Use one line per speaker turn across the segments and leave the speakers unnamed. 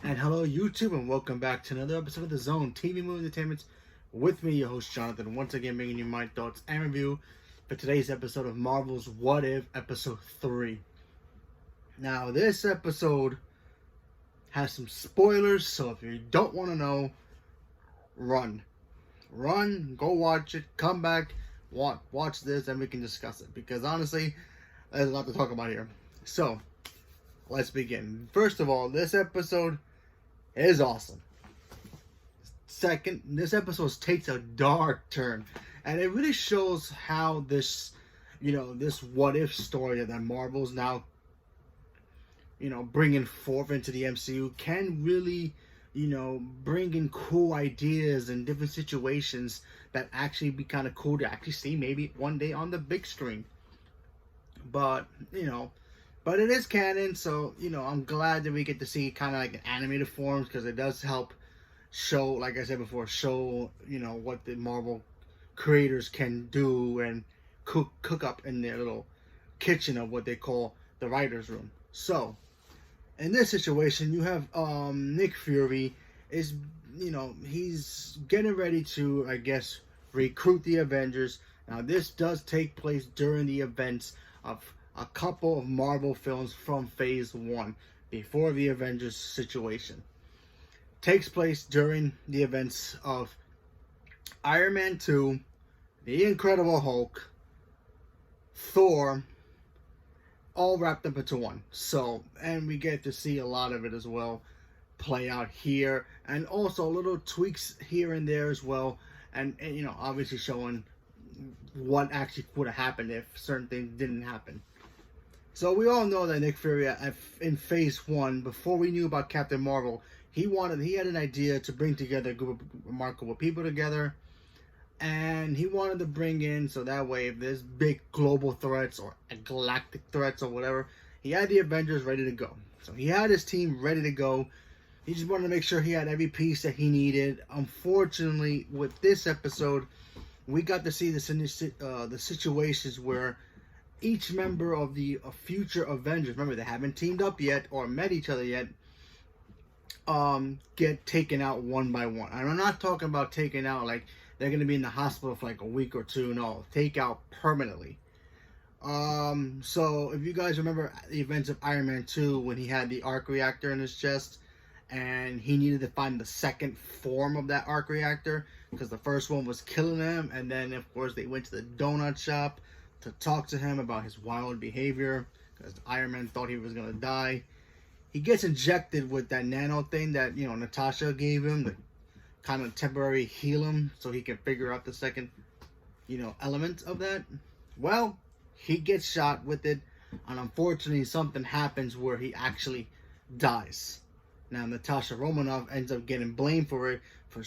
And hello, YouTube, and welcome back to another episode of The Zone TV Movie Entertainment with me, your host Jonathan, once again bringing you my thoughts and review for today's episode of Marvel's What If, Episode 3. Now, this episode has some spoilers, so if you don't want to know, run. Run, go watch it, come back, watch this, and we can discuss it. Because honestly, there's a lot to talk about here. So, let's begin. First of all, this episode is awesome. Second, this episode takes a dark turn, and it really shows how this, this what if story that Marvel's now, bringing forth into the MCU can really, bring in cool ideas and different situations that actually be kind of cool to actually see maybe one day on the big screen. But, but it is canon, so, I'm glad that we get to see kind of like an animated forms, because it does help show, like I said before, show, what the Marvel creators can do and cook up in their little kitchen of what they call the writer's room. So, in this situation, you have Nick Fury is, he's getting ready to, I guess, recruit the Avengers. Now, this does take place during the events of a couple of Marvel films from Phase 1 before the Avengers situation. Takes place during the events of Iron Man 2, The Incredible Hulk, Thor, all wrapped up into one. So, and we get to see a lot of it as well play out here, and also little tweaks here and there as well, and obviously showing what actually would have happened if certain things didn't happen. So we all know that Nick Fury in Phase 1, before we knew about Captain Marvel, he had an idea to bring together a group of remarkable people together, and he wanted to bring in, so that way if there's big global threats or galactic threats or whatever, he had the Avengers ready to go. So he had his team ready to go. He just wanted to make sure he had every piece that he needed. Unfortunately, with this episode, we got to see the situations where each member of the future Avengers, remember they haven't teamed up yet or met each other yet, get taken out one by one. And I'm not talking about taken out like they're going to be in the hospital for like a week or two. No, take out permanently. So if you guys remember the events of Iron Man 2 when he had the arc reactor in his chest and he needed to find the second form of that arc reactor because the first one was killing him, and then of course they went to the donut shop to talk to him about his wild behavior because Iron Man thought he was going to die. He gets injected with that nano thing that, Natasha gave him to kind of temporarily heal him so he can figure out the second, element of that. Well, he gets shot with it, and unfortunately something happens where he actually dies. Now, Natasha Romanoff ends up getting blamed for it, for,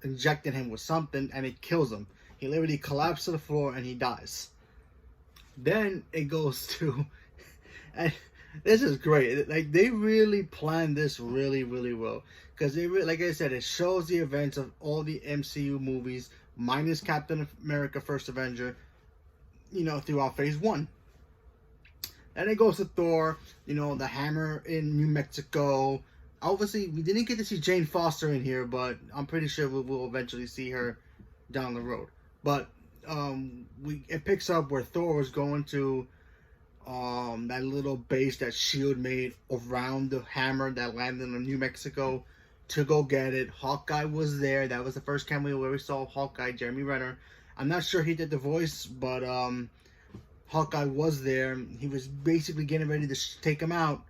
injecting him with something, and it kills him. He literally collapses to the floor and he dies. Then it goes to, and this is great. Like, they really planned this really, really well. Because like I said, it shows the events of all the MCU movies, minus Captain America First Avenger, throughout Phase 1. Then it goes to Thor, the hammer in New Mexico. Obviously, we didn't get to see Jane Foster in here, but I'm pretty sure we will eventually see her down the road. But it picks up where Thor was going to that little base that S.H.I.E.L.D. made around the hammer that landed in New Mexico to go get it. Hawkeye was there. That was the first cameo where we saw Hawkeye, Jeremy Renner. I'm not sure he did the voice, but Hawkeye was there. He was basically getting ready to take him out,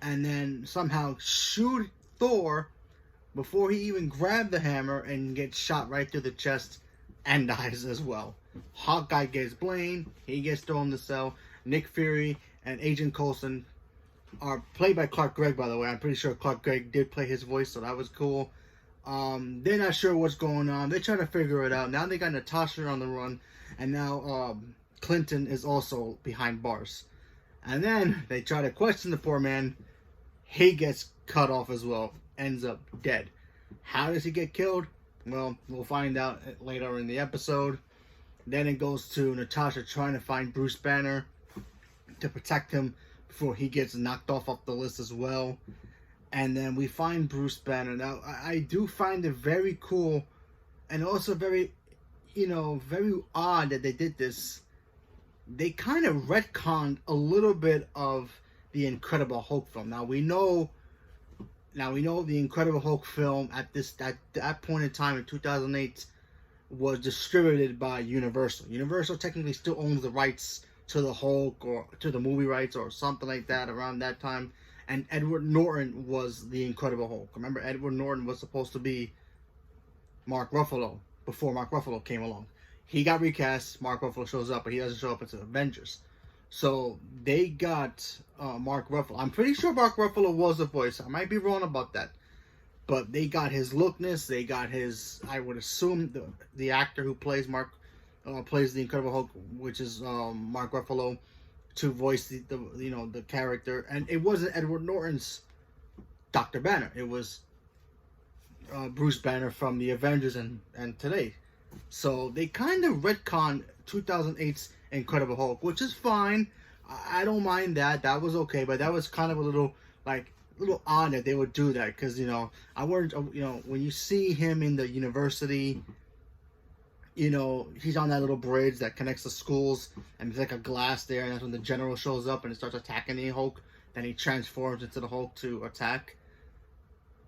and then somehow shoot Thor before he even grabbed the hammer and gets shot right through the chest and dies as well. Hawkeye gets blamed. He gets thrown in the cell. Nick Fury and Agent Coulson are played by Clark Gregg, by the way. I'm pretty sure Clark Gregg did play his voice, so that was cool. They're not sure what's going on. They're trying to figure it out. Now they got Natasha on the run, and now Clinton is also behind bars. And then they try to question the poor man. He gets cut off as well. Ends up dead. How does he get killed? Well, we'll find out later in the episode. Then it goes to Natasha trying to find Bruce Banner to protect him before he gets knocked off the list as well. And then we find Bruce Banner. Now, I do find it very cool and also very, very odd that they did this. They kind of retconned a little bit of the Incredible Hulk film. Now we know the Incredible Hulk film at that point in time in 2008 was distributed by Universal. Universal technically still owns the rights to the Hulk or to the movie rights or something like that around that time. And Edward Norton was the Incredible Hulk. Remember, Edward Norton was supposed to be Mark Ruffalo before Mark Ruffalo came along. He got recast. Mark Ruffalo shows up, but he doesn't show up into Avengers. So they got Mark Ruffalo. I'm pretty sure Mark Ruffalo was the voice. I might be wrong about that. But they got his lookness. They got his, I would assume, the actor who plays plays the Incredible Hulk, which is Mark Ruffalo, to voice the character. And it wasn't Edward Norton's Dr. Banner. It was Bruce Banner from the Avengers and today. So they kind of retconned 2008's Incredible Hulk, which is fine. I don't mind that. That was okay, but that was kind of a little odd that they would do that, because I weren't when you see him in the university, he's on that little bridge that connects the schools, and there's like a glass there, and that's when the general shows up and it starts attacking the Hulk. Then he transforms into the Hulk to attack.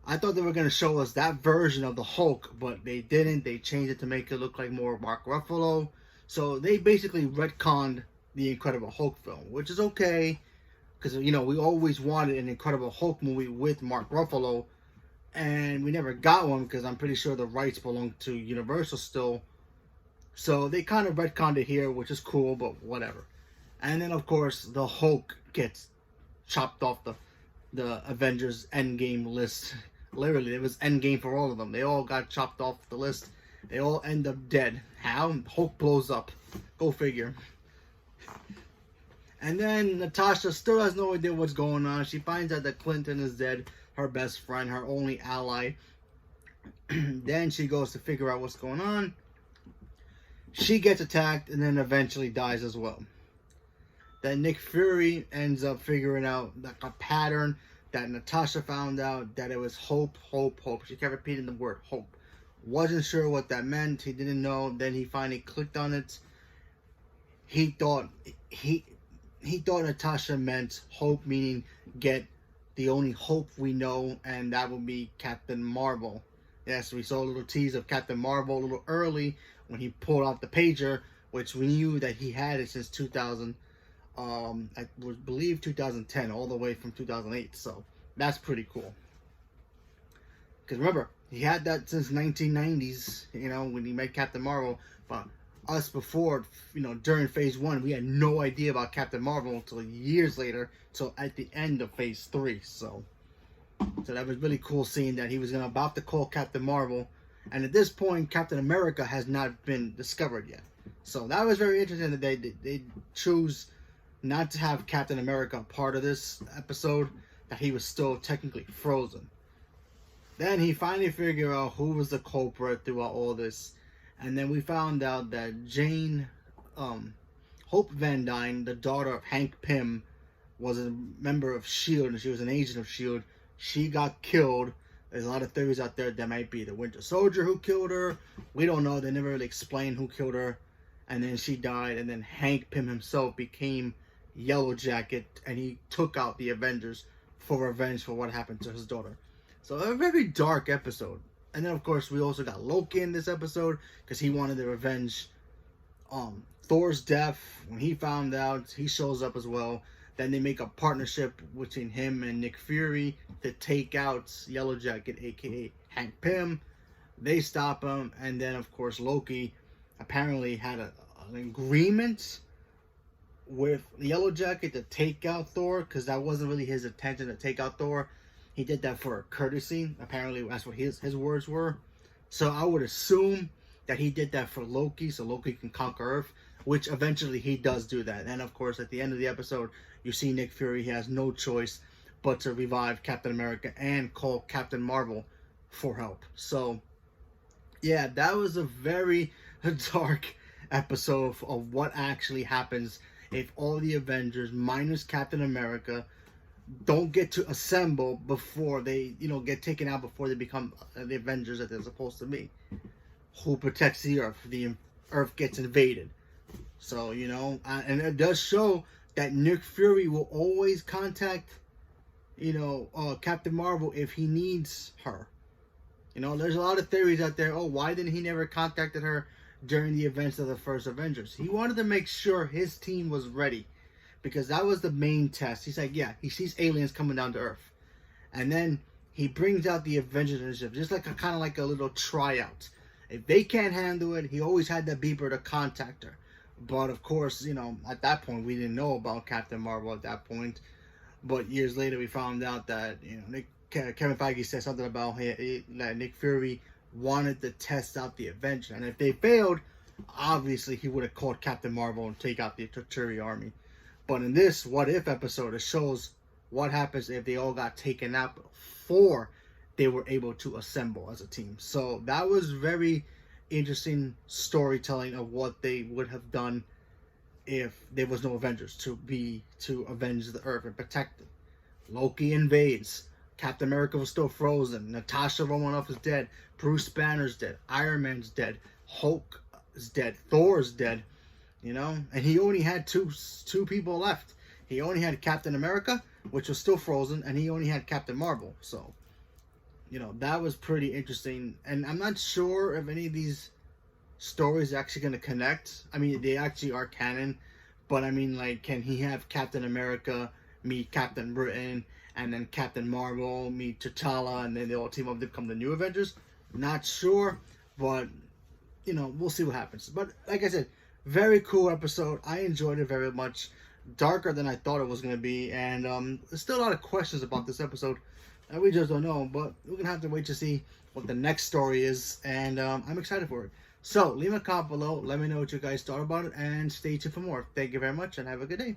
I thought they were going to show us that version of the Hulk, but they didn't. They changed it to make it look like more Mark Ruffalo. So they basically retconned the Incredible Hulk film, which is okay, because we always wanted an Incredible Hulk movie with Mark Ruffalo, and we never got one because I'm pretty sure the rights belong to Universal still. So they kind of retconned it here, which is cool, but whatever. And then of course the Hulk gets chopped off the Avengers Endgame list. Literally, it was Endgame for all of them. They all got chopped off the list. They all end up dead. How? Hulk blows up. Go figure. And then Natasha still has no idea what's going on. She finds out that Clinton is dead, her best friend, her only ally. Then she goes to figure out what's going on. She gets attacked and then eventually dies as well. Then Nick Fury ends up figuring out like a pattern that Natasha found out, that it was hope, hope, hope. She kept repeating the word hope. Wasn't sure what that meant. He didn't know. Then he finally clicked on it. He thought Natasha meant hope, meaning get the only hope we know, and that would be Captain Marvel. Yes, we saw a little tease of Captain Marvel a little early when he pulled out the pager, which we knew that he had it since 2000. I would believe 2010, all the way from 2008. So that's pretty cool. Because remember, he had that since 1990s. When he made Captain Marvel. But us before, during Phase 1, we had no idea about Captain Marvel until years later, till at the end of Phase 3. So that was really cool seeing that he was about to call Captain Marvel, and at this point, Captain America has not been discovered yet. So that was very interesting that they choose not to have Captain America part of this episode, that he was still technically frozen. Then he finally figured out who was the culprit throughout all this. And then we found out that Jane, Hope Van Dyne, the daughter of Hank Pym, was a member of S.H.I.E.L.D. and she was an agent of S.H.I.E.L.D. She got killed. There's a lot of theories out there that might be the Winter Soldier who killed her. We don't know. They never really explained who killed her. And then she died. And then Hank Pym himself became Yellow Jacket, and he took out the Avengers for revenge for what happened to his daughter. So a very dark episode. And then of course we also got Loki in this episode, because he wanted to revenge Thor's death. When he found out, he shows up as well. Then they make a partnership between him and Nick Fury to take out Yellow Jacket, aka Hank Pym. They stop him, and then of course Loki apparently had an agreement with Yellow Jacket to take out Thor, because that wasn't really his intention to take out Thor. He did that for a courtesy. Apparently that's what his words were. So I would assume that he did that for Loki, so Loki can conquer Earth, which eventually he does do that. And of course at the end of the episode, you see Nick Fury. He has no choice but to revive Captain America and call Captain Marvel for help. So yeah, that was a very dark episode of what actually happens if all the Avengers minus Captain America don't get to assemble before they, get taken out before they become the Avengers that they're supposed to be. Who protects the Earth? The Earth gets invaded. So, and it does show that Nick Fury will always contact, Captain Marvel if he needs her. There's a lot of theories out there. Oh, why didn't he never contacted her during the events of the first Avengers? He wanted to make sure his team was ready, because that was the main test. He's like, yeah, he sees aliens coming down to Earth, and then he brings out the Avengers initiative, just like kind of like a little tryout. If they can't handle it, he always had that beeper to contact her. But of course, at that point, we didn't know about Captain Marvel at that point. But years later, we found out that Kevin Feige said something about that Nick Fury wanted to test out the Avengers, and if they failed, obviously he would have called Captain Marvel and take out the Chitauri army. But in this What If episode, it shows what happens if they all got taken out before they were able to assemble as a team. So that was very interesting storytelling of what they would have done if there was no Avengers to avenge the Earth and protect it. Loki invades. Captain America was still frozen. Natasha Romanoff is dead. Bruce Banner's dead. Iron Man's dead. Hulk is dead. Thor's dead. And he only had two people left. He only had Captain America, which was still frozen, and he only had Captain Marvel. So, that was pretty interesting. And I'm not sure if any of these stories are actually going to connect. I mean, they actually are canon, but I mean, like, can he have Captain America meet Captain Britain, and then Captain Marvel meet T'Challa, and then they all team up to become the new Avengers? Not sure, but we'll see what happens. But like I said, very cool episode. I enjoyed it very much. Darker than I thought it was going to be, and there's still a lot of questions about this episode that we just don't know, but we're going to have to wait to see what the next story is, and I'm excited for it. So leave a comment below, let me know what you guys thought about it, and stay tuned for more. Thank you very much, and have a good day.